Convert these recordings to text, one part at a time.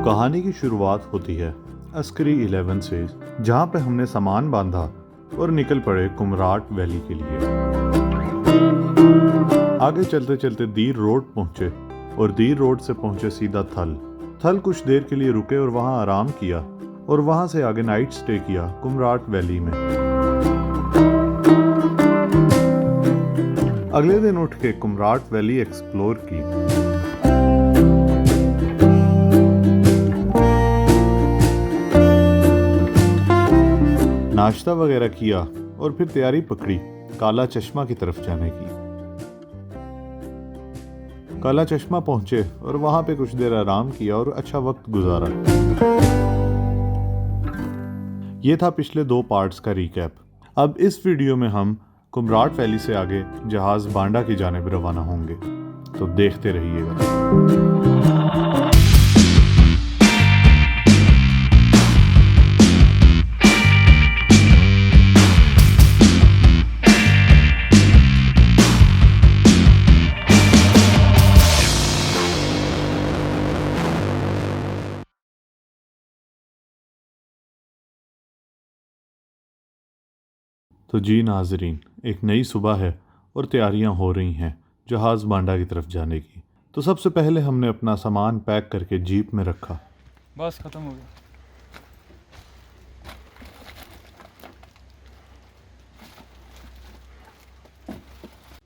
कहानी की शुरुआत होती है अस्करी 11 से, जहाँ पे हमने सामान बांधा और निकल पड़े कुमराट वैली के लिए। आगे चलते चलते दीर रोड पहुंचे और दीर रोड से पहुंचे सीधा थल कुछ देर के लिए रुके और वहां आराम किया और वहां से आगे नाइट स्टे किया कुमराट वैली में। अगले दिन उठ के कुमराट वैली एक्सप्लोर की। नाश्ता वगैरह किया और फिर तैयारी पकड़ी काला चश्मा की तरफ जाने की। काला चश्मा पहुंचे और वहां पे कुछ देर आराम किया और अच्छा वक्त गुजारा। ये था पिछले 2 पार्ट्स का रिकैप। अब इस वीडियो में हम कुमराट वैली से आगे जहाज बांडा की जानिब रवाना होंगे, तो देखते रहिएगा। तो जी नाजरीन, एक नई सुबह है और तैयारियां हो रही हैं जहाज़ बांडा की तरफ जाने की। तो सबसे पहले हमने अपना सामान पैक करके जीप में रखा। बस खत्म हो गया।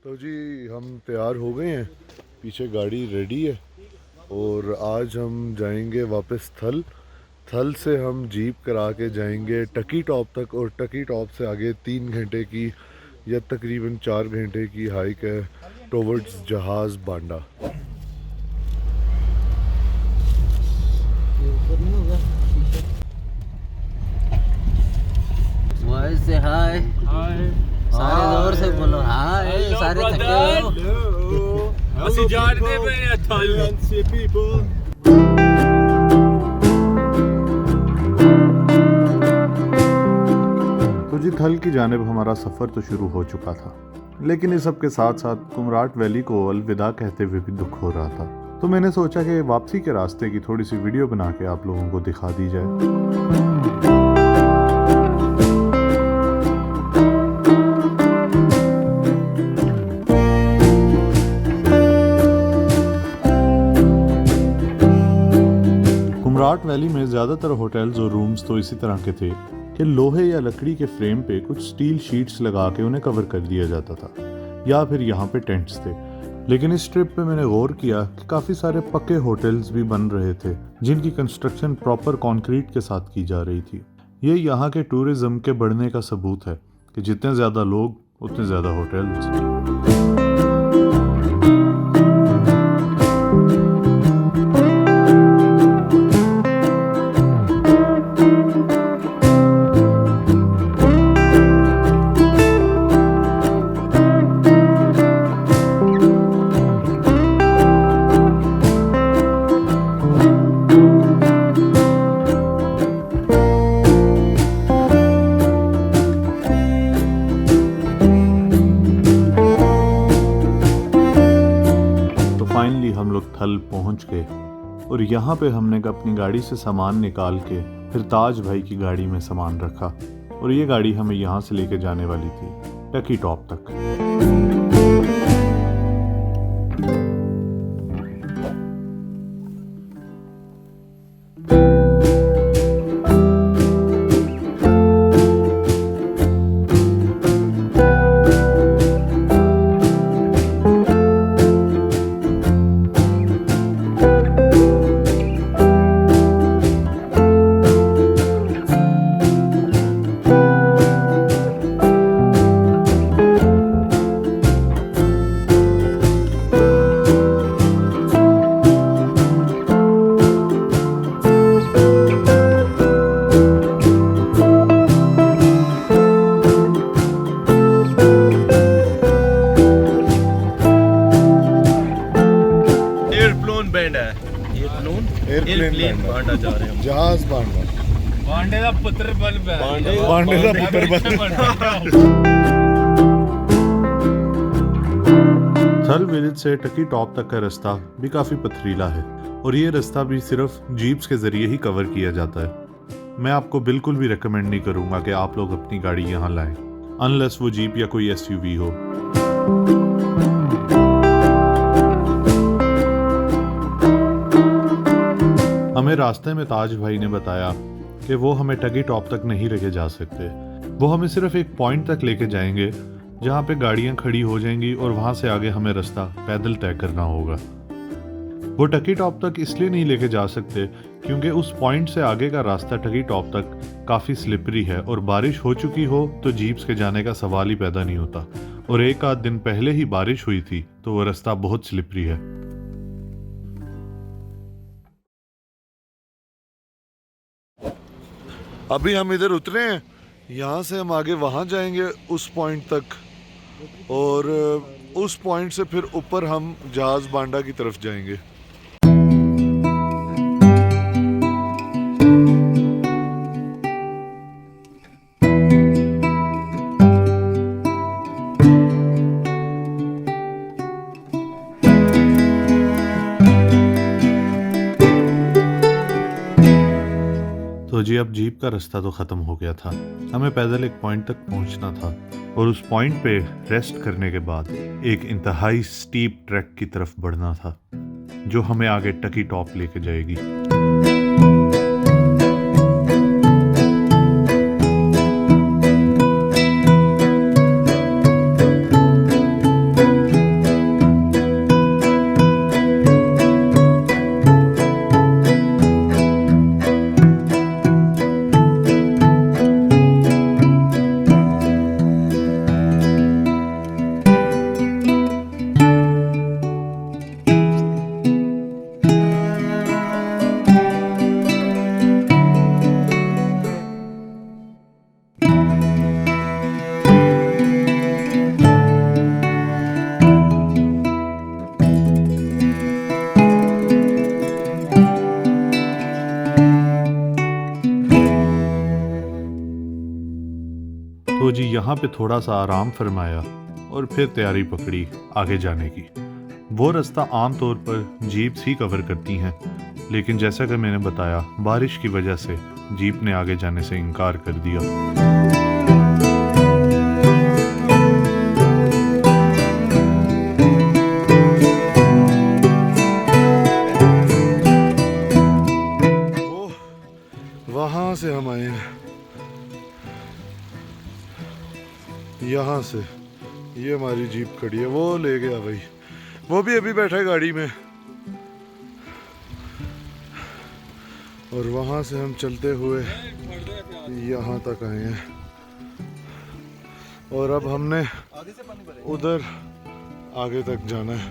तो जी हम तैयार हो गए हैं, पीछे गाड़ी रेडी है और आज हम जाएंगे वापस थल से हम जीप करा के जाएंगे टकी टॉप तक और टकी टॉप से आगे 3 घंटे की या तकरीबन 4 घंटे की हाइक है टुवर्ड्स जहाज़ बांडा। से हाय सारे जोर से बोलो हाय, सारे थके हो। ਅਸੀਂ ਜਾਣਦੇ ਪਏ ਆ ਥਲ। तो जी थल की जानिब हमारा सफ़र तो शुरू हो चुका था, लेकिन इस सब के साथ साथ कुमराट वैली को अलविदा कहते हुए भी दुख हो रहा था। तो मैंने सोचा कि वापसी के रास्ते की थोड़ी सी वीडियो बना के आप लोगों को दिखा दी जाए। कुमराट वैली में ज़्यादातर होटल्स और रूम्स तो इसी तरह के थे कि लोहे या लकड़ी के फ्रेम पे कुछ स्टील शीट्स लगा के उन्हें कवर कर दिया जाता था, या फिर यहाँ पे टेंट्स थे। लेकिन इस ट्रिप पे मैंने गौर किया कि काफ़ी सारे पक्के होटल्स भी बन रहे थे जिनकी कंस्ट्रक्शन प्रॉपर कंक्रीट के साथ की जा रही थी। ये यहाँ के टूरिज्म के बढ़ने का सबूत है कि जितने ज़्यादा लोग उतने ज़्यादा होटल्स। हम लोग थल पहुंच गए और यहाँ पे हमने अपनी गाड़ी से सामान निकाल के फिर ताज भाई की गाड़ी में सामान रखा और ये गाड़ी हमें यहाँ से लेके जाने वाली थी टकी टॉप तक। एयरप्लेन बांडा जा रहे हैं, जहाज बांडा। बांडे दा पुत्र बन बांडे दा पुत्र बन। थल विलेज से टकी टॉप तक का रास्ता भी काफी पथरीला है और ये रास्ता भी सिर्फ जीप्स के ज़रिए ही कवर किया जाता है। मैं आपको बिल्कुल भी रेकमेंड नहीं करूँगा कि आप लोग अपनी गाड़ी यहाँ लाएं, अनलेस वो जीप या कोई SUV हो। हमें रास्ते में ताज भाई ने बताया कि वो हमें टगी टॉप तक नहीं लेके जा सकते, वो हमें सिर्फ एक पॉइंट तक लेके जाएंगे जहाँ पे गाड़ियाँ खड़ी हो जाएंगी और वहाँ से आगे हमें रास्ता पैदल तय करना होगा। वो टकी टॉप तक इसलिए नहीं लेके जा सकते क्योंकि उस पॉइंट से आगे का रास्ता टकी टॉप तक काफ़ी स्लिपरी है और बारिश हो चुकी हो तो जीप्स के जाने का सवाल ही पैदा नहीं होता, और एक आध दिन पहले ही बारिश हुई थी तो वो रास्ता बहुत स्लिपरी है। अभी हम इधर उतरे हैं, यहाँ से हम आगे वहाँ जाएंगे उस पॉइंट तक, और उस पॉइंट से फिर ऊपर हम जहाज बांडा की तरफ जाएंगे। तो जी अब जीप का रास्ता तो ख़त्म हो गया था, हमें पैदल एक पॉइंट तक पहुंचना था और उस पॉइंट पे रेस्ट करने के बाद एक इंतहाई स्टीप ट्रैक की तरफ बढ़ना था जो हमें आगे टकी टॉप लेके जाएगी। तो जी यहाँ पे थोड़ा सा आराम फरमाया और फिर तैयारी पकड़ी आगे जाने की। वो रास्ता आमतौर पर जीप्स ही कवर करती हैं, लेकिन जैसा कि मैंने बताया बारिश की वजह से जीप ने आगे जाने से इनकार कर दिया। वहाँ से हम आए हैं, यहाँ से ये हमारी जीप खड़ी है, वो ले गया भाई, वो भी अभी बैठा है गाड़ी में। और वहाँ से हम चलते हुए यहाँ तक आए हैं और अब हमने उधर आगे तक जाना है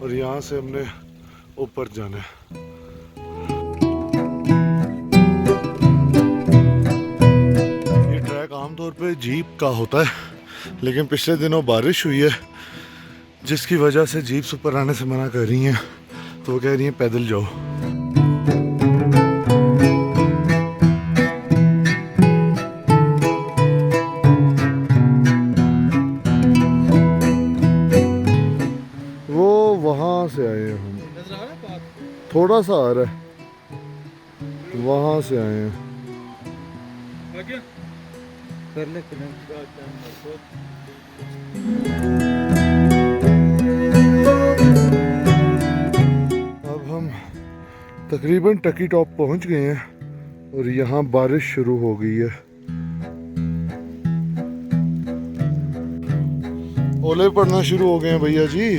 और यहाँ से हमने ऊपर जाना है। आमतौर पे जीप का होता है, लेकिन पिछले दिनों बारिश हुई है जिसकी वजह से जीप्स ऊपर आने से मना कर रही हैं, तो वो कह रही हैं पैदल जाओ। वो वहाँ से आए हैं हम, थोड़ा सा आ रहा है, वहाँ से आए हैं। कर ले अब हम तकरीबन टकी टॉप पहुंच गए हैं और यहाँ बारिश शुरू हो गई है। ओले पड़ना शुरू हो गए हैं भैया जी।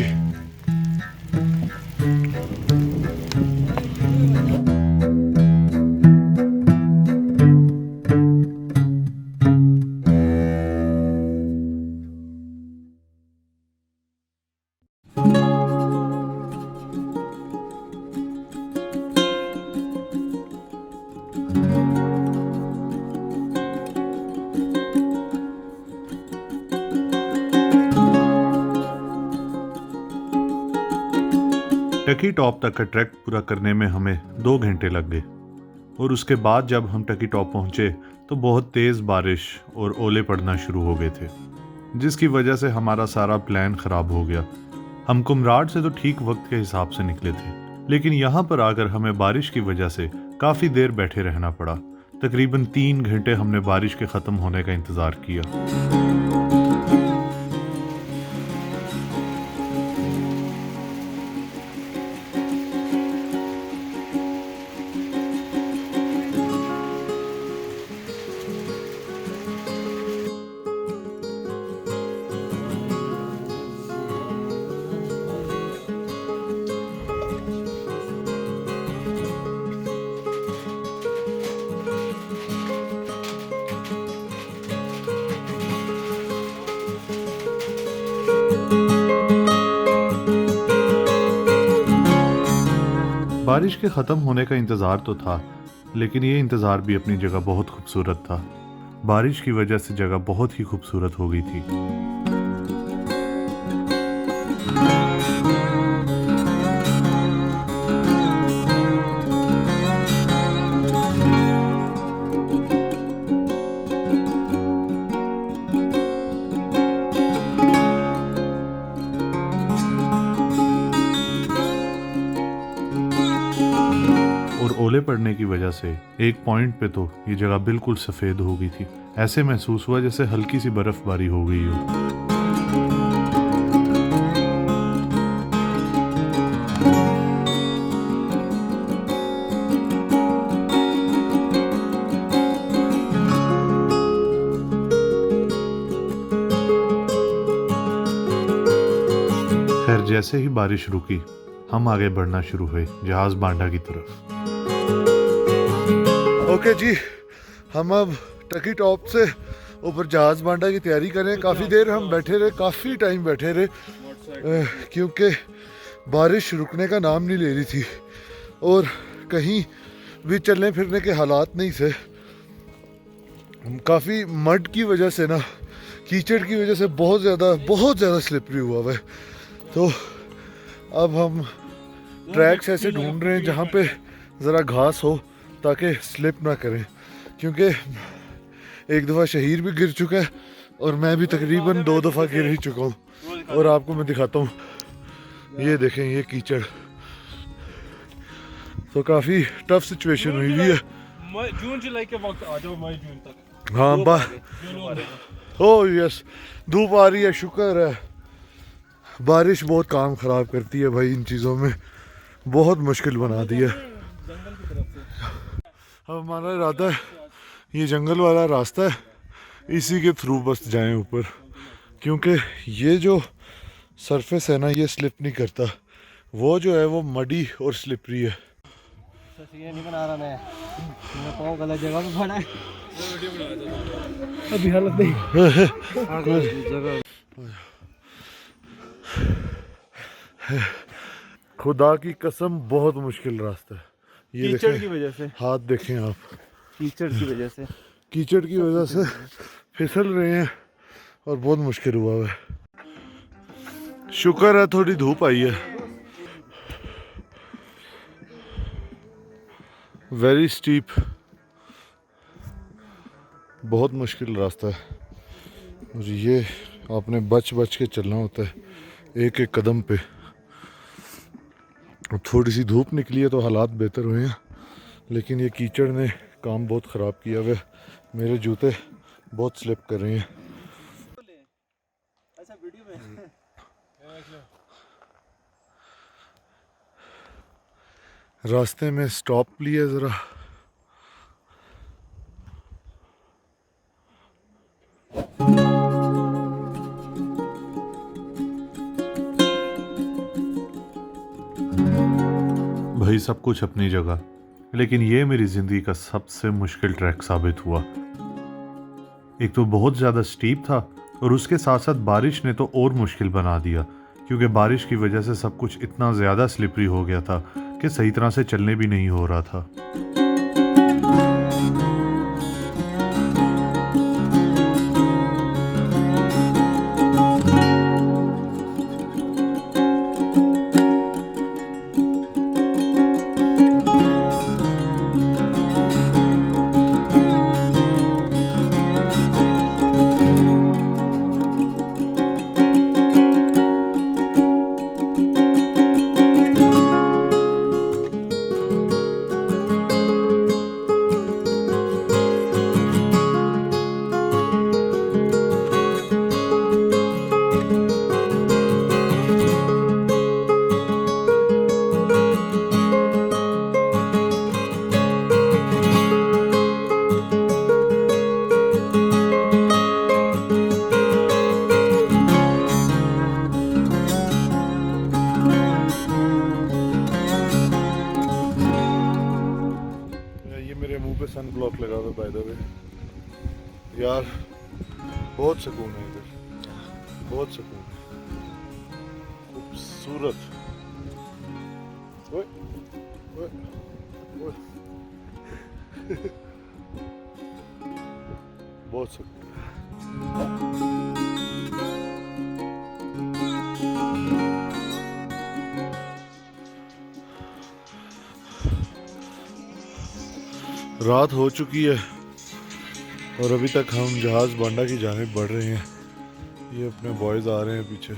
टकी टॉप तक का ट्रैक पूरा करने में हमें 2 घंटे लग गए और उसके बाद जब हम टकी टॉप पहुंचे तो बहुत तेज़ बारिश और ओले पड़ना शुरू हो गए थे, जिसकी वजह से हमारा सारा प्लान ख़राब हो गया हम कुमराड से तो ठीक वक्त के हिसाब से निकले थे, लेकिन यहाँ पर आकर हमें बारिश की वजह से काफ़ी देर बैठे रहना पड़ा। तकरीबन 3 घंटे हमने बारिश के ख़त्म होने का इंतज़ार किया। बारिश के ख़त्म होने का इंतज़ार तो था, लेकिन ये इंतज़ार भी अपनी जगह बहुत खूबसूरत था। बारिश की वजह से जगह बहुत ही खूबसूरत हो गई थी। और ओले पड़ने की वजह से एक पॉइंट पे तो ये जगह बिल्कुल सफ़ेद हो गई थी। ऐसे महसूस हुआ जैसे हल्की सी बर्फबारी हो गई हो। खैर, जैसे ही बारिश रुकी हम आगे बढ़ना शुरू हुए जहाज बांडा की तरफ। ओके जी, हम अब टकी टॉप से ऊपर जहाज बांडा की तैयारी करें। काफ़ी देर हम बैठे रहे, काफ़ी टाइम बैठे रहे, क्योंकि बारिश रुकने का नाम नहीं ले रही थी और कहीं भी चलने फिरने के हालात नहीं थे। काफ़ी मड की वजह से ना, कीचड़ की वजह से बहुत ज़्यादा स्लिपरी हुआ हुआ है। तो अब हम ट्रैक्स ऐसे ढूंढ रहे हैं जहाँ पे ज़रा घास हो ताकि स्लिप ना करें, क्योंकि एक दफ़ा शहीर भी गिर चुका है और मैं भी तकरीबन 2 दफ़ा गिर ही चुका हूँ। और आपको मैं दिखाता हूँ, ये देखें, ये कीचड़। तो काफ़ी टफ सिचुएशन हुई हुई है। जून जुलाई के वक्त आ जाओ, मई जून तक। हाँ, ओ यस, धूप आ रही है, शुक्र है। बारिश बहुत काम ख़राब करती है भाई, इन चीज़ों में बहुत मुश्किल बना दी है। अब हमारा इरादा है ये जंगल वाला रास्ता है, इसी के थ्रू बस जाएं ऊपर, क्योंकि ये जो सरफेस है ना, ये स्लिप नहीं करता। वो जो है वो मडी और स्लिपरी है। ये नहीं बना रहा मैं पाँव गलत जगह पे पड़ा है। अभी हालत नहीं। खुदा की कसम बहुत मुश्किल रास्ता है ये। कीचड़ की वजह से, हाथ देखें आप, कीचड़ की वजह से, कीचड़ की वजह से फिसल रहे हैं और बहुत मुश्किल हुआ है। शुक्र है थोड़ी धूप आई है। वेरी स्टीप, बहुत मुश्किल रास्ता है और ये आपने बच बच के चलना होता है एक एक कदम पे। अब थोड़ी सी धूप निकली है तो हालात बेहतर हुए हैं, लेकिन ये कीचड़ ने काम बहुत ख़राब किया हुआ है। मेरे जूते बहुत स्लिप कर रहे हैं। रास्ते में स्टॉप लिया ज़रा। भाई, सब कुछ अपनी जगह, लेकिन ये मेरी ज़िंदगी का सबसे मुश्किल ट्रैक साबित हुआ। एक तो बहुत ज़्यादा स्टीप था और उसके साथ साथ बारिश ने तो और मुश्किल बना दिया, क्योंकि बारिश की वजह से सब कुछ इतना ज़्यादा स्लिपरी हो गया था कि सही तरह से चलने भी नहीं हो रहा था। सन ब्लॉक लगा हुआ बाय द वे। यार बहुत सुकून है इधर, बहुत सुकून है, खूबसूरत। ओए, ओए, ओए। बहुत सुकून। रात हो चुकी है और अभी तक हम जहाज़ बांडा की जानिब बढ़ रहे हैं। ये अपने बॉयज़ आ रहे हैं पीछे।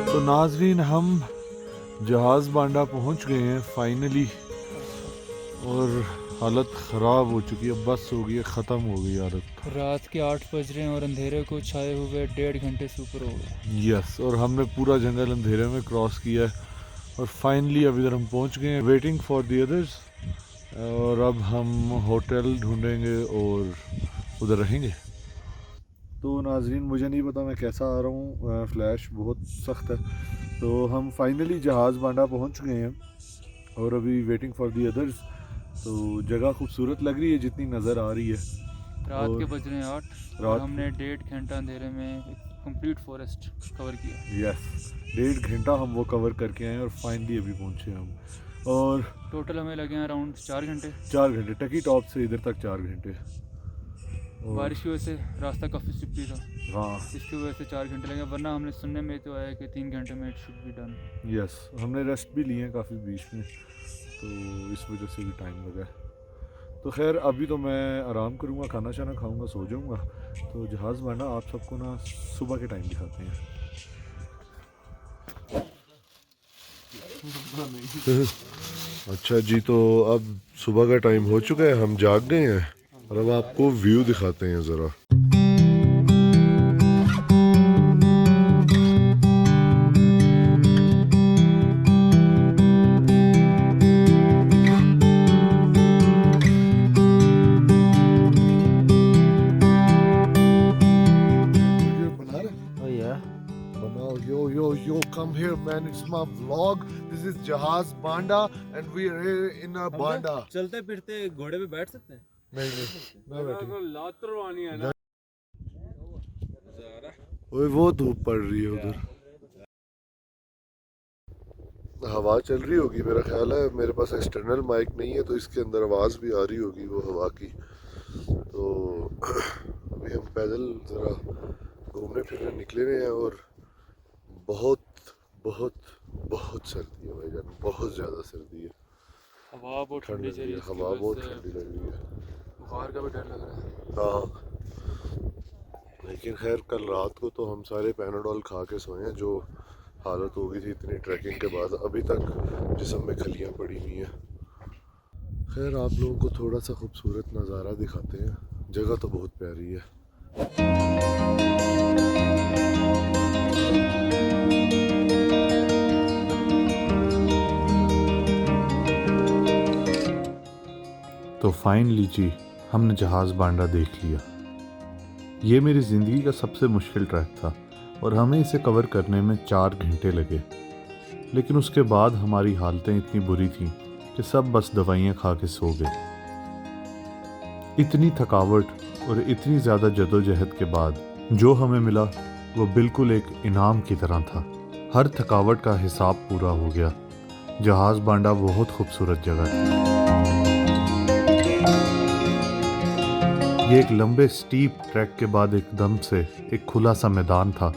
तो नाजरीन, हम जहाज़ बांडा पहुंच गए हैं फाइनली, और हालत ख़राब हो चुकी है, बस हो गई है, ख़त्म हो गई हालत। रात के 8 बज रहे हैं और अंधेरे को छाए हुए 1.5 घंटे से ऊपर हो गए। यस, और हमने पूरा जंगल अंधेरे में क्रॉस किया है और फाइनली अब इधर हम पहुंच गए हैं, वेटिंग फॉर द अदर्स। और अब हम होटल ढूंढेंगे और उधर रहेंगे। तो नाजरीन, मुझे नहीं पता मैं कैसा आ रहा हूँ, फ्लैश बहुत सख्त है। तो हम फाइनली जहाज़ बांडा पहुंच गए हैं और अभी वेटिंग फॉर द अदर्स। तो जगह खूबसूरत लग रही है जितनी नज़र आ रही है। रात और के बज रहे हैं 8 और हमने 1.5 घंटा अंधेरे में कंप्लीट फॉरेस्ट कवर किया। यस, 1.5 घंटा हम वो कवर करके आए और फाइनली अभी पहुंचे हम। और टोटल हमें लगे हैं अराउंड 4 घंटे। 4 घंटे टकी टॉप से इधर तक 4 घंटे। बारिश की वजह से रास्ता काफ़ी स्लिपरी था, हाँ, इसकी वजह से 4 घंटे लगे, वरना हमने सुनने में तो आया कि 3 घंटे में it should be done. Yes, हमने रेस्ट भी लिए हैं काफ़ी बीच में, तो इस वजह से भी टाइम लगा है। तो खैर अभी तो मैं आराम करूँगा, खाना शाना खाऊँगा, सो जाऊँगा। तो जहाज़ बांडा आप सबको ना सुबह के टाइम दिखाते हैं। अच्छा जी, तो अब सुबह का टाइम हो चुका है, हम जाग गए हैं और अब आपको व्यू दिखाते हैं ज़रा। Yo, come here, man. It's my vlog. This is Jahaz Banda, and we are here in a Banda. चलते फिरते घोड़े पे बैठ सकते हैं? नहीं बैठे। लातरवानी है ना। ओए, वो धूप पड़ रही है उधर, हवा चल रही होगी मेरा ख्याल है। मेरे पास एक्सटर्नल माइक नहीं है तो इसके अंदर आवाज़ भी आ रही होगी वो हवा की। तो अभी हम पैदल ज़रा घूमने फिरने निकले हुए हैं और बहुत बहुत बहुत सर्दी है भाई जान, बहुत ज़्यादा सर्दी है। हवा बहुत ठंड ठंडी लग चल रही रही है, है, हवा बहुत ठंडी लग रही है, बुखार का भी डर लग रहा है। हाँ, लेकिन खैर कल रात को तो हम सारे पैनाडोल खा के सोए हैं। जो हालत हो गई थी इतनी ट्रैकिंग के बाद, अभी तक जिस्म में खलियाँ पड़ी हुई हैं। खैर आप लोगों को थोड़ा सा खूबसूरत नज़ारा दिखाते हैं, जगह तो बहुत प्यारी है। तो फाइनली जी, हमने जहाज़ बांडा देख लिया। ये मेरी ज़िंदगी का सबसे मुश्किल ट्रैक था और हमें इसे कवर करने में 4 घंटे लगे। लेकिन उसके बाद हमारी हालतें इतनी बुरी थीं कि सब बस दवाइयाँ खा के सो गए। इतनी थकावट और इतनी ज़्यादा जदोजहद के बाद जो हमें मिला वो बिल्कुल एक इनाम की तरह था। हर थकावट का हिसाब पूरा हो गया। जहाज़ बांडा बहुत खूबसूरत जगह थी। ये एक लंबे स्टीप ट्रैक के बाद एकदम से एक खुला सा मैदान था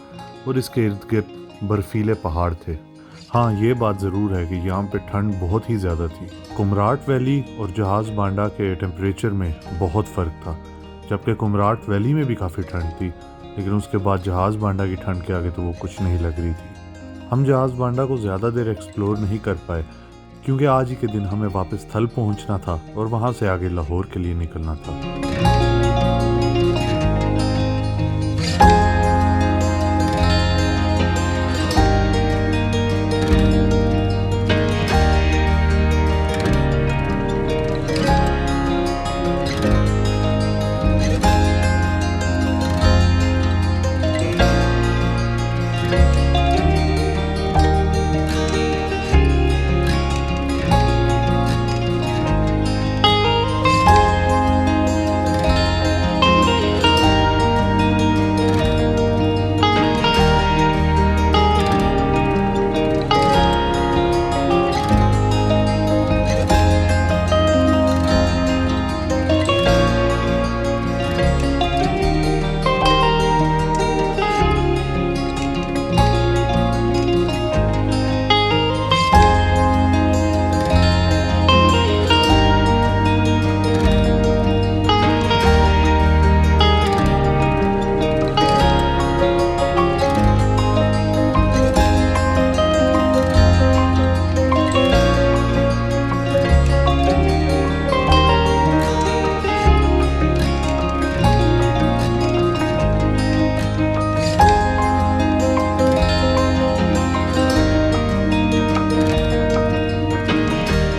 और इसके इर्द गिर्द बर्फीले पहाड़ थे। हाँ, ये बात ज़रूर है कि यहाँ पे ठंड बहुत ही ज़्यादा थी। कुमराट वैली और जहाज़ बांडा के टेम्परेचर में बहुत फ़र्क था। जबकि कुमराट वैली में भी काफ़ी ठंड थी, लेकिन उसके बाद जहाज़ बांडा की ठंड के आगे तो वो कुछ नहीं लग रही थी। हम जहाज़ बांडा को ज़्यादा देर एक्सप्लोर नहीं कर पाए क्योंकि आज ही के दिन हमें वापस थल पहुँचना था और वहाँ से आगे लाहौर के लिए निकलना था।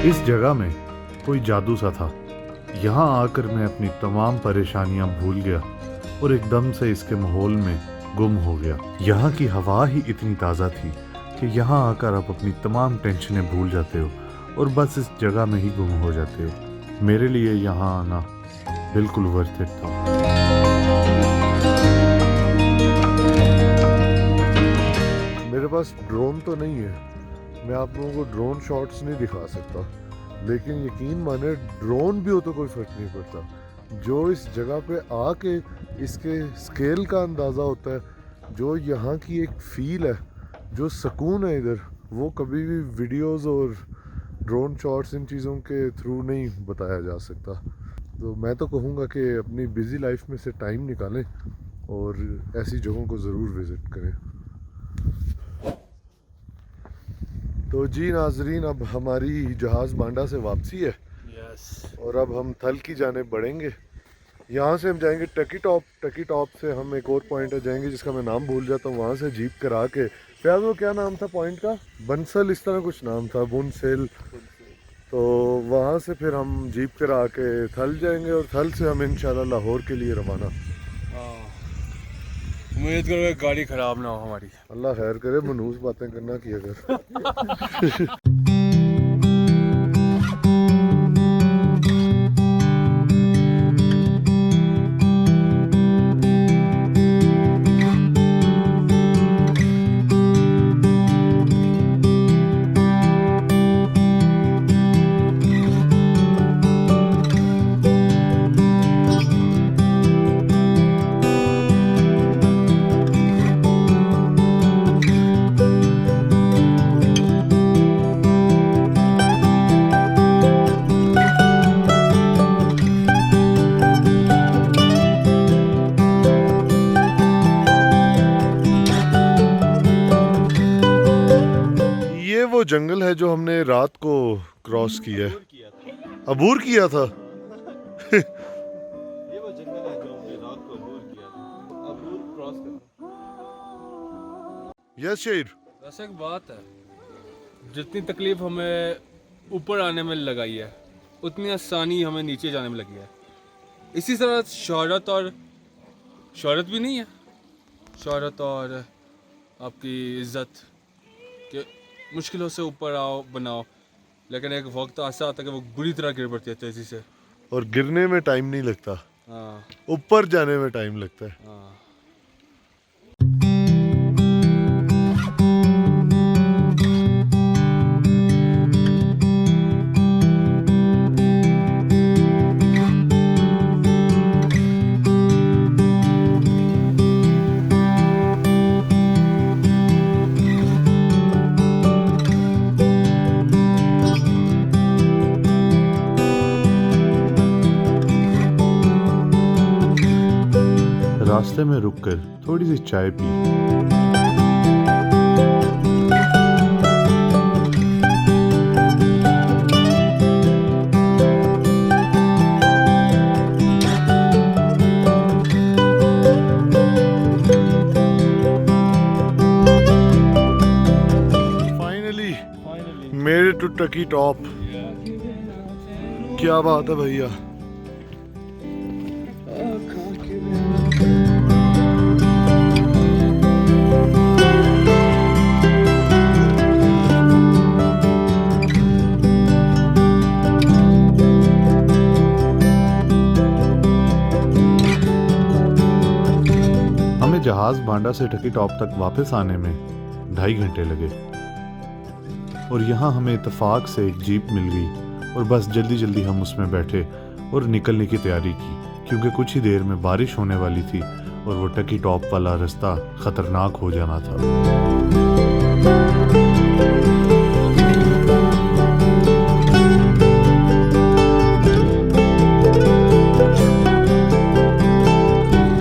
इस जगह में कोई जादू सा था। यहाँ आकर मैं अपनी तमाम परेशानियां भूल गया और एकदम से इसके माहौल में गुम हो गया। यहाँ की हवा ही इतनी ताज़ा थी कि यहाँ आकर आप अपनी तमाम टेंशनें भूल जाते हो और बस इस जगह में ही गुम हो जाते हो। मेरे लिए यहाँ आना बिल्कुल वर्थ इट था। मेरे पास ड्रोन तो नहीं है, मैं आप लोगों को ड्रोन शॉट्स नहीं दिखा सकता, लेकिन यकीन माने ड्रोन भी हो तो कोई फ़र्क नहीं पड़ता। जो इस जगह पे आके इसके स्केल का अंदाज़ा होता है, जो यहाँ की एक फ़ील है, जो सुकून है इधर, वो कभी भी वीडियोस और ड्रोन शॉट्स इन चीज़ों के थ्रू नहीं बताया जा सकता। तो मैं तो कहूँगा कि अपनी बिज़ी लाइफ में से टाइम निकालें और ऐसी जगहों को ज़रूर विज़िट करें। तो जी नाजरीन, अब हमारी जहाज़ बांडा से वापसी है और अब हम थल की जाने बढ़ेंगे। यहाँ से हम जाएंगे टकी टॉप। टकी टॉप से हम एक और पॉइंट जाएंगे जिसका मैं नाम भूल जाता हूँ। वहाँ से जीप करा के प्याज, वो क्या नाम था पॉइंट का, बंसल इस तरह कुछ नाम था, बुनसेल। तो वहाँ से फिर हम जीप करा के थल जाएंगे और थल से हम इंशाल्लाह लाहौर के लिए रवाना। उम्मीद करो गाड़ी ख़राब ना हो हमारी। अल्लाह खैर करे, मनहूस बातें करना की अगर। वो जंगल है जो हमने रात को क्रॉस किया है, अबूर किया था। ये वो जंगल है जो हमने रात को अबूर किया था, अबूर क्रॉस करना। यस शेर, वैसे एक बात है, जितनी तकलीफ हमें ऊपर आने में लगाई है उतनी आसानी हमें नीचे जाने में लगी है। इसी तरह शोहरत भी नहीं है, शोहरत और आपकी इज्जत कि मुश्किलों से ऊपर आओ बनाओ, लेकिन एक वक्त ऐसा आता है कि वो बुरी तरह गिर पड़ती है तेजी से, और गिरने में टाइम नहीं लगता, हाँ ऊपर जाने में टाइम लगता है। हाँ। रास्ते में रुककर थोड़ी सी चाय पी। फाइनली मेड इट टू टकी टॉप। क्या बात है भैया। जहाज बांडा से टकी टॉप तक वापस आने में 2.5 घंटे लगे और यहाँ हमें इत्तेफाक से एक जीप मिल गई और बस जल्दी जल्दी हम उसमें बैठे और निकलने की तैयारी की, क्योंकि कुछ ही देर में बारिश होने वाली थी और वो टकी टॉप वाला रास्ता ख़तरनाक हो जाना था।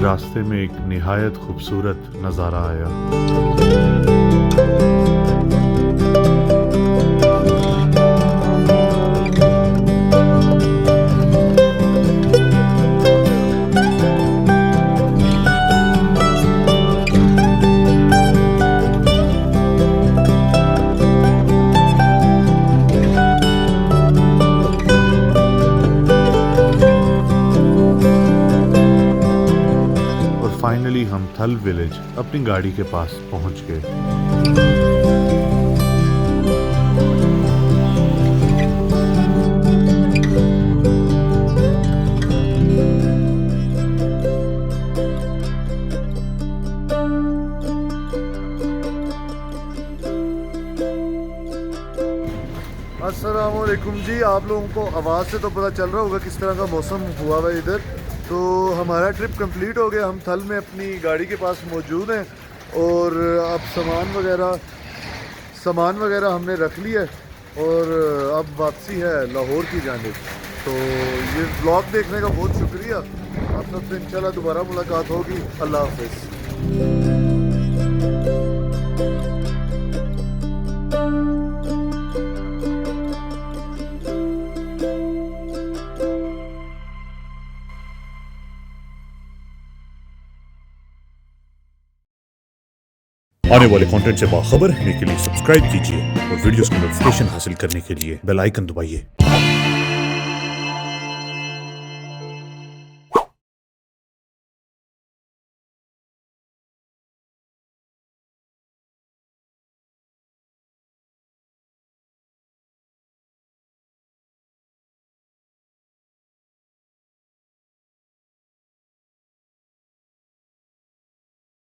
रास्ते में एक निहायत खूबसूरत नज़ारा आया। थल विलेज अपनी गाड़ी के पास पहुंच गए। अस्सलामुअलैकुम जी, आप लोगों को आवाज़ से तो पता चल रहा होगा किस तरह का मौसम हुआ हुआ है इधर। तो हमारा ट्रिप कंप्लीट हो गया, हम थल में अपनी गाड़ी के पास मौजूद हैं और अब सामान वगैरह हमने रख लिया है और अब वापसी है लाहौर की जानिब। तो ये व्लॉग देखने का बहुत शुक्रिया। आप सबसे इंशाल्लाह दोबारा मुलाकात होगी। अल्लाह हाफ़िज़। आने वाले कंटेंट से बाखबर रहने के लिए सब्सक्राइब कीजिए और वीडियोस की नोटिफिकेशन हासिल करने के लिए बेल आइकन दबाइए।